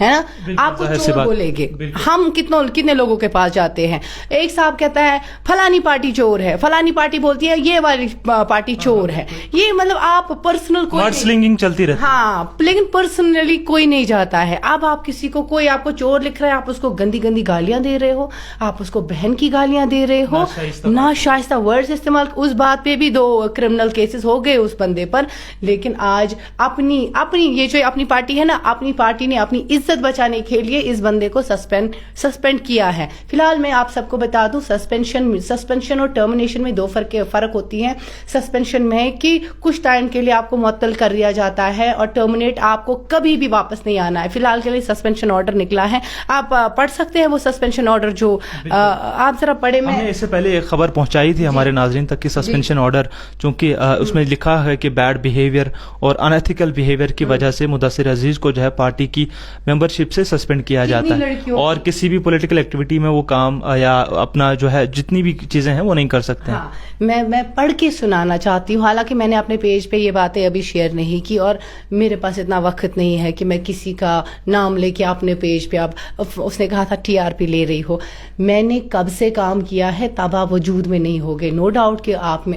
ہے نا, آپ کو چور بولیں گے. ہم کتنے لوگوں کے پاس جاتے ہیں, ایک صاحب کہتا ہے فلانی پارٹی چور ہے, فلانی پارٹی بولتی ہے یہ والی پارٹی چور ہے. یہ مطلب آپ پرسنل سلنگنگ چلتی رہتی, ہاں, لیکن پرسنلی کوئی نہیں جاتا ہے. اب آپ کسی کو, کوئی آپ کو چور لکھ رہا ہے, آپ اس کو گندی گندی گالیاں دے رہے ہو, آپ اس کو بہن کی گالیاں دے رہے ہو, ناشائستہ ورڈز استعمال. اس بات پہ بھی 2 کرمنل کیسز ہو گئے اس بندے پر. لیکن آج اپنی یہ جو اپنی پارٹی ہے نا, اپنی پارٹی نے اپنی عزت بچانے کے لیے اس بندے کو سسپینڈ کیا ہے. فی الحال میں آپ سب کو بتا دوں, سسپینشن اور ٹرمینیشن میں 2 فرق ہوتی ہیں. سسپینشن میں کہ کچھ ٹائم کے لیے آپ کو معطل کر دیا جاتا ہے, اور ٹرمینیٹ آپ کو کبھی بھی واپس نہیں آنا ہے. فی الحال کے لیے سسپینشن آرڈر نکلا ہے, آپ پڑھ سکتے ہیں وہ سسپینشن آرڈر جو آپ ذرا پڑھے. میں اس سے پہلے ایک خبر پہنچائی تھی ہمارے ناظرین تک کہ سسپینشن آرڈر, چونکہ اس میں لکھا ہے کہ بیڈ بیہیویئر اور انیتھیکل بیہیویئر کی وجہ سے مدثر عزیز کو جو ہے پارٹی کی ممبرشپ سے سسپینڈ کیا جاتا ہے, اور کسی بھی پولیٹیکل ایکٹیویٹی میں وہ کام یا اپنا جو ہے جتنی بھی چیزیں ہیں وہ نہیں کر سکتے ہیں. میں پڑھ کے سنانا چاہتی ہوں, حالانکہ میں نے اپنے پیج پہ یہ باتیں ابھی شیئر نہیں کی, اور میرے پاس اتنا وقت نہیں ہے کہ میں کسی کا نام لے کے اپنے پیج پہ, اب اس نے کہا تھا TRP لے رہی ہو. میں نے کب سے کام کیا ہے تب آپ وجود میں نہیں ہوگے. نو ڈاؤٹ کہ آپ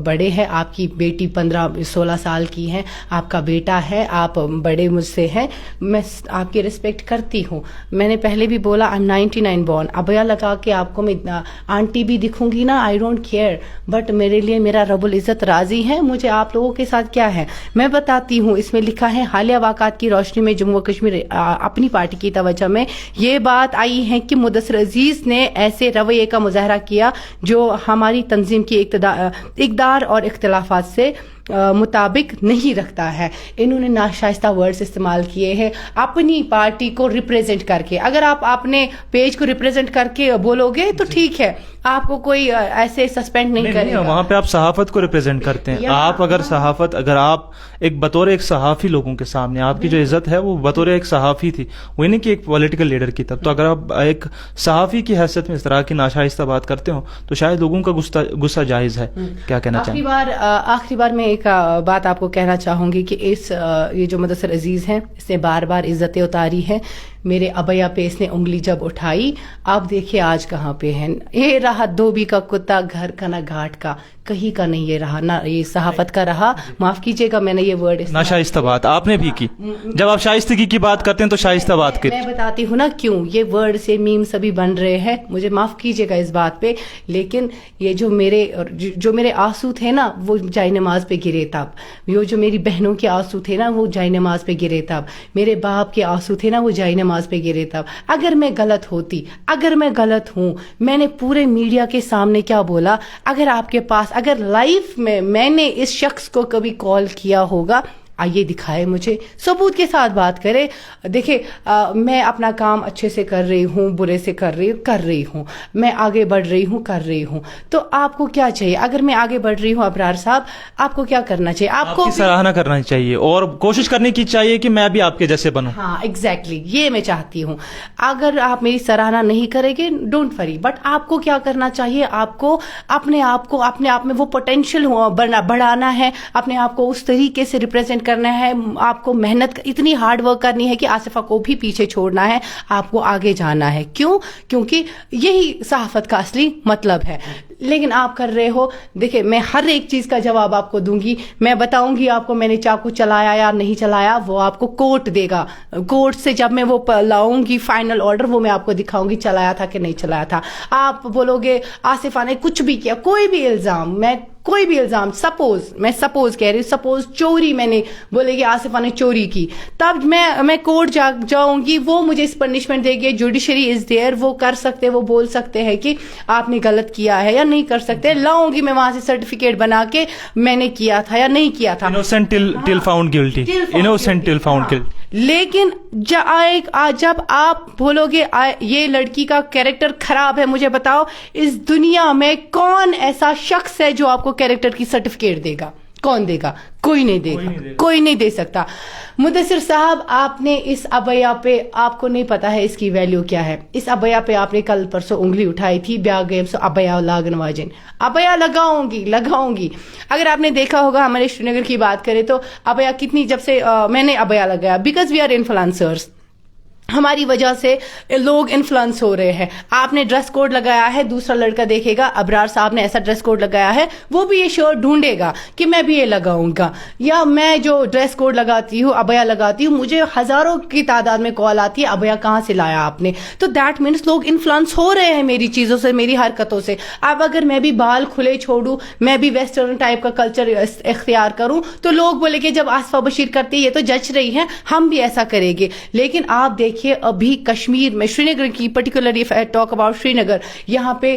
بڑے ہیں, آپ کی بیٹی 15-16 سال کی ہے, آپ کا بیٹا ہے, آپ بڑے مجھ سے ہیں, میں آپ کی رسپیکٹ کرتی ہوں. میں نے پہلے بھی بولا I'm 99 born. ابیا لگا کے آپ کو میں آنٹی بھی دکھوں گی نا, I don't care, بٹ میرے لیے میرا رب العزت راضی ہے. مجھے آپ لوگوں کے ساتھ کیا ہے میں بتاتی ہوں. اس میں لکھا ہے حالیہ واقعات کی روشنی میں جموں و کشمیر اپنی پارٹی کی توجہ میں یہ بات آئی ہے کہ مدثر عزیز نے ایسے رویے کا مظاہرہ کیا جو ہماری تنظیم کی اقدار اور اختلافات سے مطابق نہیں رکھتا ہے. انہوں نے ناشائستہ ورڈز استعمال کیے ہیں اپنی پارٹی کو ریپریزنٹ کر کے. اگر آپ اپنے پیج کو ریپریزنٹ کر کے بولو گے تو ٹھیک ہے, آپ کو کوئی ایسے سسپینڈ نہیں کرے گا. وہاں پہ آپ صحافت کو ریپریزنٹ کرتے ہیں. آپ اگر صحافت, اگر آپ بطور ایک صحافی لوگوں کے سامنے آپ کی جو عزت ہے وہ بطور ایک صحافی تھی, وہ نہیں کہ ایک پولیٹیکل لیڈر کی طرف, تو اگر آپ ایک صحافی کی حیثیت میں اس طرح کی ناشائستہ بات کرتے ہو تو شاید لوگوں کا غصہ جائز ہے. کیا کہنا چاہیں؟ آخری بار میں ایک بات آپ کو کہنا چاہوں گی کہ یہ جو مدثر عزیز ہیں, اس نے بار بار عزتیں اتاری ہیں. میرے ابیا پہ اس نے انگلی جب اٹھائی, آپ دیکھیں آج کہاں پہ ہیں. یہ رہا دھوبی کا کتا گھر کا نہ گھاٹ کا, کہیں کا نہیں یہ رہا, نہ یہ صحافت کا رہا. معاف کیجیے گا میں نے یہ ورڈ ناشائستہ بات آپ نے بھی کی. جب آپ شائستگی کی بات کرتے ہیں تو شائستہ بات کی. میں بتاتی ہوں نا کیوں یہ ورڈ سے میم سبھی بن رہے ہیں. مجھے معاف کیجیے گا اس بات پہ, لیکن یہ جو میرے آنسو تھے نا وہ جائے نماز پہ گرے تب, یہ جو میری بہنوں کے آنسو تھے نا وہ جائے نماز پہ گرے تب, میرے باپ کے آنسو تھے نا وہ جائے نماز پہ گرے تب. اگر میں غلط ہوتی, اگر میں غلط ہوں, میں نے پورے میڈیا کے سامنے کیا بولا, اگر آپ کے پاس, اگر لائف میں نے اس شخص کو کبھی کال کیا ہوگا, آئیے دکھائے مجھے, ثبوت کے ساتھ بات کرے. دیکھیں میں اپنا کام اچھے سے کر رہی ہوں, برے سے کر رہی ہوں, میں آگے بڑھ رہی ہوں, کر رہی ہوں. تو آپ کو کیا چاہیے؟ اگر میں آگے بڑھ رہی ہوں ابرار صاحب, آپ کو کیا کرنا چاہیے؟ آپ کو سراہنا کرنا چاہیے اور کوشش کرنے کی چاہیے کہ میں بھی آپ کے جیسے بنوں. ہاں ایگزیکٹلی, یہ میں چاہتی ہوں. اگر آپ میری سراہنا نہیں کریں گے ڈونٹ وری, بٹ آپ کو کیا کرنا چاہیے؟ آپ کو اپنے آپ میں وہ پوٹینشیل بڑھانا ہے, اپنے آپ کو اس طریقے سے ریپرزینٹ کرنا ہے. آپ کو محنت اتنی ہارڈ ورک کرنی ہے کہ آصفہ کو بھی پیچھے چھوڑنا ہے, آپ کو آگے جانا ہے. کیوں؟ کیونکہ یہی صحافت کا اصلی مطلب ہے. لیکن آپ کر رہے ہو, دیکھیں میں ہر ایک چیز کا جواب آپ کو دوں گی. میں بتاؤں گی آپ کو میں نے چاقو چلایا یا نہیں چلایا, وہ آپ کو کورٹ دے گا. کورٹ سے جب میں وہ لاؤں گی فائنل آرڈر, وہ میں آپ کو دکھاؤں گی چلایا تھا کہ نہیں چلایا تھا. آپ بولو گے آصفہ نے کچھ بھی کیا, کوئی بھی الزام, سپوز کہہ رہی ہوں, سپوز چوری میں نے بولے گی آصفہ نے چوری کی, تب میں کورٹ جاؤں گی, وہ مجھے اس پنشمنٹ دے گی. جوڈیشری از دیئر, وہ کر سکتے, وہ بول سکتے ہیں کہ آپ نے غلط کیا ہے یا نہیں کر سکتے. لاؤں گی میں وہاں سے سرٹیفکیٹ بنا کے میں نے کیا تھا یا نہیں کیا تھا. innocent till found guilty. innocent till found guilty. لیکن جب آپ بولو گے یہ لڑکی کا کیریکٹر خراب ہے, مجھے بتاؤ اس دنیا میں کون ایسا شخص ہے جو آپ کو کیریکٹر کی سرٹیفکیٹ دے گا؟ کون دے گا؟ کوئی نہیں دے گا, کوئی نہیں دے سکتا. مدثر صاحب, آپ نے اس ابیا پہ, آپ کو نہیں پتا ہے اس کی ویلیو کیا ہے. اس ابیا پہ آپ نے کل پرسوں انگلی اٹھائی تھی, بیا گیم سو ابیا لاگن واجن, ابیا لگاؤں گی. اگر آپ نے دیکھا ہوگا ہمارے شری نگر کی بات کریں تو ابیا کتنی, جب سے میں نے ابیا لگایا, بیکاز وی آر انفلوئنسرز, ہماری وجہ سے لوگ انفلوئنس ہو رہے ہیں. آپ نے ڈریس کوڈ لگایا ہے, دوسرا لڑکا دیکھے گا ابرار صاحب نے ایسا ڈریس کوڈ لگایا ہے, وہ بھی یہ شرٹ ڈھونڈے گا کہ میں بھی یہ لگاؤں گا. یا میں جو ڈریس کوڈ لگاتی ہوں, ابیا لگاتی ہوں, مجھے ہزاروں کی تعداد میں کال آتی ہے ابیا کہاں سے لایا آپ نے. تو دیٹ مینس لوگ انفلوئنس ہو رہے ہیں میری چیزوں سے, میری حرکتوں سے. اب اگر میں بھی بال کھلے چھوڑوں, میں بھی ویسٹرن ٹائپ کا کلچر اختیار کروں, تو لوگ بولے کہ جب آصفہ بشیر کرتی ہے یہ تو جچ رہی ہیں, ہم بھی ایسا کریں گے. لیکن آپ دیکھیے ابھی کشمیر میں, سری نگر کی پرٹیکولرلی ٹاک اباؤٹ سری نگر, یہاں پہ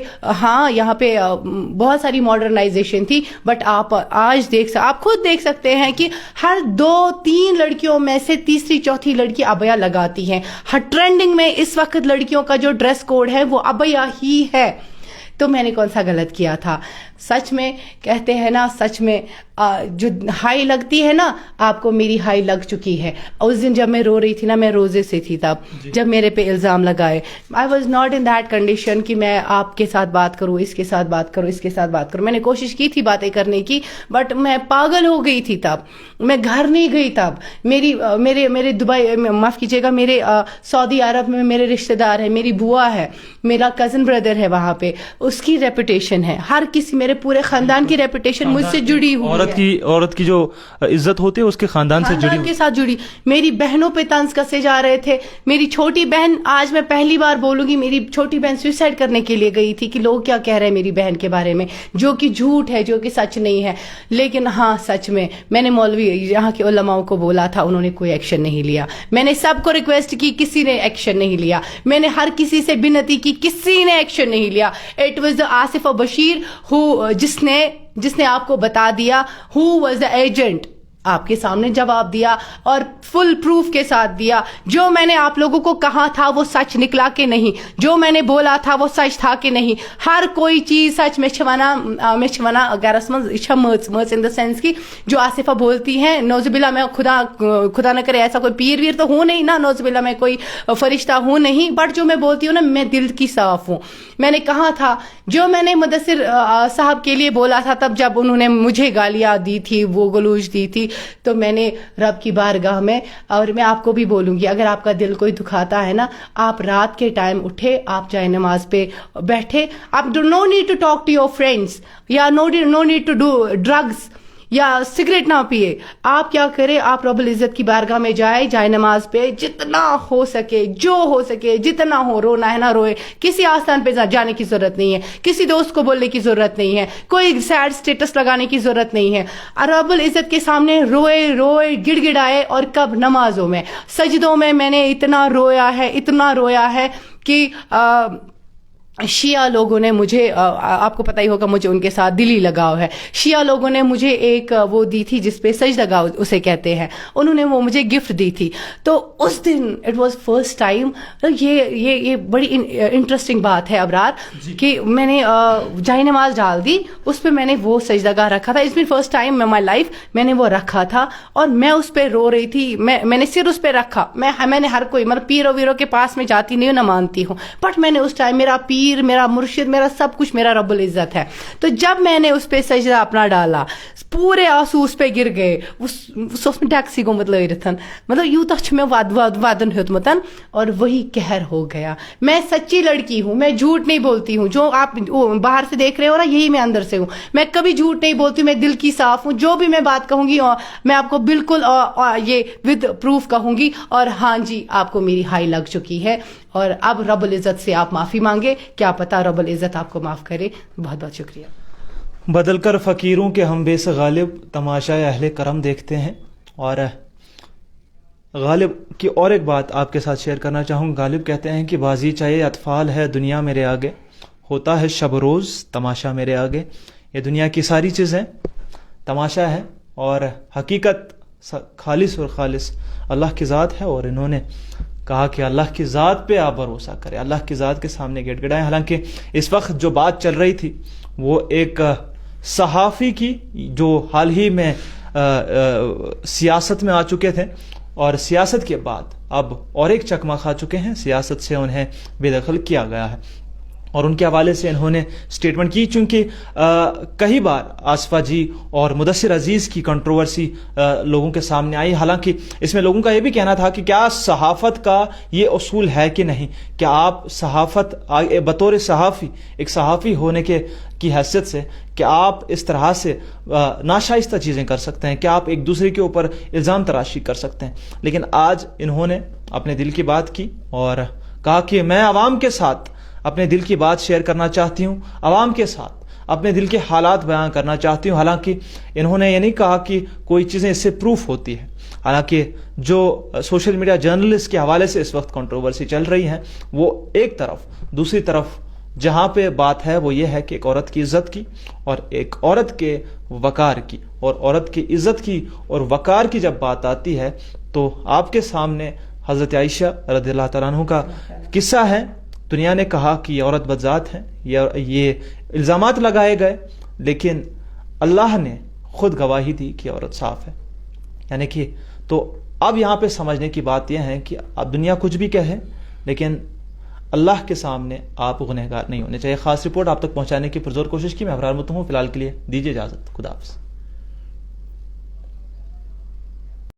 بہت ساری ماڈرنائزیشن تھی, بٹ آپ آج آپ خود دیکھ سکتے ہیں کہ ہر 2-3 لڑکیوں میں سے تیسری چوتھی لڑکی ابیا لگاتی ہیں. ہر ٹرینڈنگ میں اس وقت لڑکیوں کا جو ڈریس کوڈ ہے وہ ابیا ہی ہے. تو میں نے کون سا غلط کیا تھا؟ سچ میں کہتے ہیں نا, سچ میں جو ہائی لگتی ہے نا, آپ کو میری ہائی لگ چکی ہے. اس دن جب میں رو رہی تھی نا, میں روزے سے تھی تب, جب میرے پہ الزام لگائے, I was not in that condition کہ میں آپ کے ساتھ بات کروں, اس کے ساتھ بات کروں, اس کے ساتھ بات کروں. میں نے کوشش کی تھی باتیں کرنے کی, بٹ میں پاگل ہو گئی تھی تب, میں گھر نہیں گئی تب. میرے دبئی, معاف کیجیے گا, میرے سعودی عرب میں میرے رشتے دار ہیں, میری بوا ہے, میرا کزن بردر ہے وہاں پہ, اس کی ریپوٹیشن ہے, ہر کسی, میرے پورے خاندان کی ریپوٹیشن مجھ سے جڑی ہوئی ہے. عورت کی جو عزت ہوتی ہے اس کے خاندان سے جڑی, کے ساتھ جڑی. میری بہنوں پہ طنز کسے جا رہے تھے. میری چھوٹی بہن, آج میں پہلی بار بولوں گی, میری چھوٹی بہن سوئسائڈ کرنے کے لیے گئی تھی کہ لوگ کیا کہہ رہے ہیں میری بہن کے بارے میں, جو کہ جھوٹ ہے, جو کہ سچ نہیں ہے. لیکن ہاں سچ میں نے مولوی یہاں کے علماء کو بولا تھا, انہوں نے کوئی ایکشن نہیں لیا. میں نے سب کو ریکویسٹ کی, کسی نے ایکشن نہیں لیا. میں نے ہر کسی سے بنتی کی, کسی نے ایکشن نہیں لیا. اٹ واز آصفہ بشیر جس نے آپ کو بتا دیا who was the agent. آپ کے سامنے جواب دیا اور فل پروف کے ساتھ دیا. جو میں نے آپ لوگوں کو کہا تھا وہ سچ نکلا کہ نہیں, جو میں نے بولا تھا وہ سچ تھا کہ نہیں. ہر کوئی چیز سچ میں چھوانا گیرس مچ ان دا سینس کی جو آصفہ بولتی ہیں. نوز باللہ میں خدا نہ کرے ایسا کوئی پیر ویر تو ہوں نہیں نا, نوز باللہ میں کوئی فرشتہ ہوں نہیں, بٹ جو میں بولتی ہوں نا, میں دل کی صاف ہوں. میں نے کہا تھا, جو میں نے مدثر صاحب کے لیے بولا تھا تب جب انہوں نے مجھے گالیاں دی تھی, وہ گلوچ دی تھی, تو میں نے رب کی بارگاہ میں, اور میں آپ کو بھی بولوں گی, اگر آپ کا دل کوئی دکھاتا ہے نا, آپ رات کے ٹائم اٹھے, آپ جائے نماز پہ بیٹھے, آپ no need to talk to your friends, یا no need to do drugs, یا سگریٹ نہ پیے. آپ کیا کرے, آپ رب العزت کی بارگاہ میں جائے نماز پہ, جتنا ہو سکے, جو ہو سکے, جتنا ہو, رونا ہے نہ روئے. کسی آستان پہ جانے کی ضرورت نہیں ہے, کسی دوست کو بولنے کی ضرورت نہیں ہے, کوئی سیڈ سٹیٹس لگانے کی ضرورت نہیں ہے. رب العزت کے سامنے روئے گڑ گڑائے. اور کب؟ نمازوں میں, سجدوں میں نے اتنا رویا ہے کہ شیعہ لوگوں نے مجھے, آپ کو پتہ ہی ہوگا مجھے ان کے ساتھ دلی لگاؤ ہے, شیعہ لوگوں نے مجھے ایک وہ دی تھی جس پہ سجدہ گاہ اسے کہتے ہیں, انہوں نے وہ مجھے گفٹ دی تھی. تو اس دن اٹ واز فرسٹ ٹائم, یہ بڑی انٹرسٹنگ بات ہے ابرار, کہ میں نے جائے نماز ڈال دی, اس پہ میں نے وہ سجدہ گاہ رکھا تھا. اس بن first time in my life میں نے وہ رکھا تھا, اور میں اس پہ رو رہی تھی. میں نے سر اس پہ رکھا. میں نے ہر کوئی, مطلب پیرو ویرو کے پاس میں جاتی نہیں ہوں, نہ مانتی ہوں, بٹ میں نے اس ٹائم, میرا پیر, میرا مرشد, میرا سب کچھ میرا رب العزت ہے. تو جب میں نے اس پہ سجدہ اپنا ڈالا, پورے آنسو اس پہ گر گئے. اس میں ٹیکسی گومت لٲرِتھ, مطلب یوتاہ چھُ مےٚ ودن ہیوٚتمُت, اور وہی قہر ہو گیا. میں سچی لڑکی ہوں, میں جھوٹ نہیں بولتی ہوں. جو آپ باہر سے دیکھ رہے ہو نا, یہی میں اندر سے ہوں. میں کبھی جھوٹ نہیں بولتی ہوں, میں دل کی صاف ہوں. جو بھی میں بات کہوں گی میں آپ کو بالکل یہ ود پروف کہوں گی. اور ہاں جی, آپ کو میری ہائی لگ چکی ہے, اور اب رب العزت سے آپ معافی مانگے, کیا پتا رب العزت آپ کو معاف کرے. بہت بہت شکریہ. بدل کر فقیروں کے ہم بے سے غالب تماشائے اہل کرم دیکھتے ہیں. اور غالب کی اور ایک بات آپ کے ساتھ شیئر کرنا چاہوں. غالب کہتے ہیں کہ بازی چاہے اطفال ہے دنیا میرے آگے, ہوتا ہے شب روز تماشا میرے آگے. یہ دنیا کی ساری چیزیں تماشا ہے, اور حقیقت خالص اور خالص اللہ کی ذات ہے. اور انہوں نے کہا کہ اللہ کی ذات پہ آپ بھروسہ کریں, اللہ کی ذات کے سامنے گڑ گڑائیں. حالانکہ اس وقت جو بات چل رہی تھی وہ ایک صحافی کی, جو حال ہی میں سیاست میں آ چکے تھے, اور سیاست کے بعد اب اور ایک چکمہ کھا چکے ہیں, سیاست سے انہیں بے دخل کیا گیا ہے. اور ان کے حوالے سے انہوں نے اسٹیٹمنٹ کی، چونکہ کئی بار آصفہ جی اور مدثر عزیز کی کنٹروورسی لوگوں کے سامنے آئی، حالانکہ اس میں لوگوں کا یہ بھی کہنا تھا کہ کیا صحافت کا یہ اصول ہے کہ نہیں، کہ آپ صحافت بطور صحافی، ایک صحافی ہونے کی حیثیت سے، کہ آپ اس طرح سے ناشائستہ چیزیں کر سکتے ہیں، کیا آپ ایک دوسرے کے اوپر الزام تراشی کر سکتے ہیں. لیکن آج انہوں نے اپنے دل کی بات کی اور کہا کہ میں عوام کے ساتھ اپنے دل کی بات شیئر کرنا چاہتی ہوں، عوام کے ساتھ اپنے دل کے حالات بیان کرنا چاہتی ہوں. حالانکہ انہوں نے یہ نہیں کہا کہ کوئی چیزیں اس سے پروف ہوتی ہیں. حالانکہ جو سوشل میڈیا جرنلسٹ کے حوالے سے اس وقت کنٹروورسی چل رہی ہیں وہ ایک طرف، دوسری طرف جہاں پہ بات ہے وہ یہ ہے کہ ایک عورت کی عزت کی اور ایک عورت کے وقار کی، اور عورت کی عزت کی اور وقار کی جب بات آتی ہے تو آپ کے سامنے حضرت عائشہ رضی اللہ تعالیٰ عنہ کا قصہ ہے. دنیا نے کہا کہ یہ عورت بدذات ہے، یہ الزامات لگائے گئے، لیکن اللہ نے خود گواہی دی کہ عورت صاف ہے. یعنی کہ تو اب یہاں پہ سمجھنے کی بات یہ ہے کہ اب دنیا کچھ بھی کہے لیکن اللہ کے سامنے آپ گنہگار نہیں ہونے چاہیے. خاص رپورٹ آپ تک پہنچانے کی پرزور کوشش کی. میں ابرار متوں ہوں، فی الحال کے لیے دیجیے اجازت. خدا حافظ.